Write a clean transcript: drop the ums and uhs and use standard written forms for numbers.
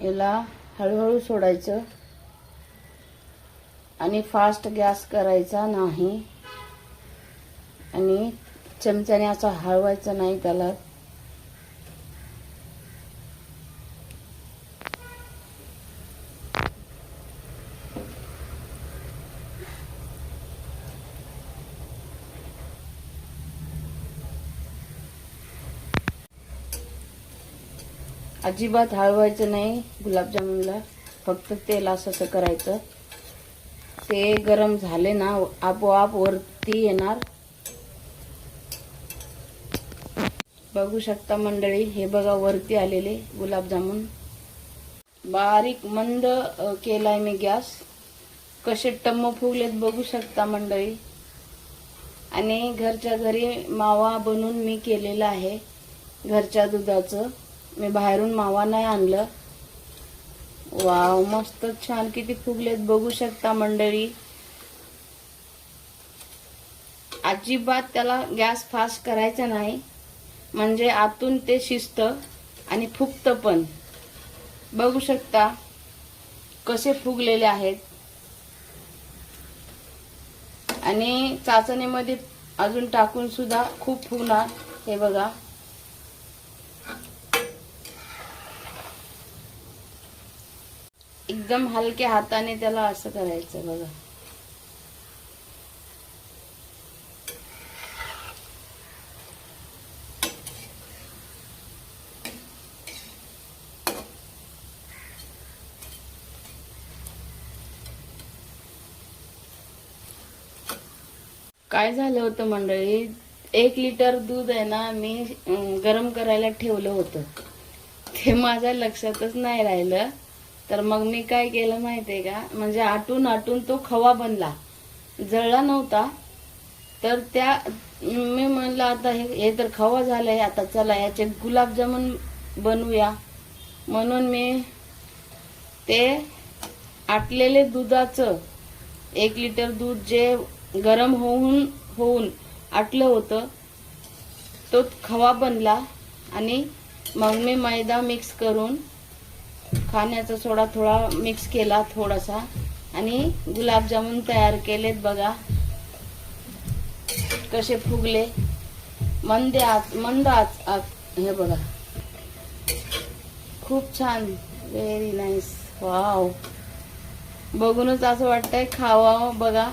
याला हळूहळू सोडायचं आणि फास्ट गॅस करायचा नाही आणि चमच्याने असं हलवायचं नाही त्याला. अजिबात हलवायचं नाही गुलाबजामुनला, फक्त तेल असं करायचं. ते गरम झाले ना आपोआप वरती येणार. बघू शकता मंडळी, हे बघा वरती आलेले गुलाबजामुन. बारीक मंद केलाय मी गॅस. कसे टम्म फुगलेत बघू शकता मंडळी. आणि घरच्या घरी मावा बनवून मी केलेला आहे घरच्या दुधाचं. मी बाहेरून मावा नाही आणलं. वाव, मस्त छान किती फुगलेत बघू शकता मंडळी. अजिबात त्याला गॅस फास्ट करायचा नाही, म्हणजे आतून ते शिजतं आणि फुगतं पण. बघू शकता कसे फुगलेले आहेत. आणि चाचणीमध्ये अजून टाकून सुद्धा खूप फुगणार. हे बघा, एकदम हलक्या हाताने त्याला असं करायचं बघा. काय झालं होतं मंडळी, 1 लिटर दूध आहे ना मी गरम करायला ठेवलं होतं. ते माझ्या लक्षातच नाही राहिलं. तर मग मी काय केलं माहितीये का, म्हणजे आटून आटून तो खवा बनला, जळला नव्हता. तर त्या मी म्हणलं आता हे तर खवा झालंय, आता चला याचे गुलाबजामुन बनवूया. म्हणून मी ते आटलेले दुधाचं 1 लिटर दूध जे गरम होऊन आटलं होतं, तो खवा बनला. आणि मग मी मैदा मिक्स करून खाण्याचा सोडा थोडा मिक्स केला थोडासा आणि गुलाबजामुन तयार केलेत. बघा कसे फुगले. मंद आच. हे बघा खूप छान, व्हेरी नाईस. वाव, बघूनच असं वाटतंय खावावं. बघा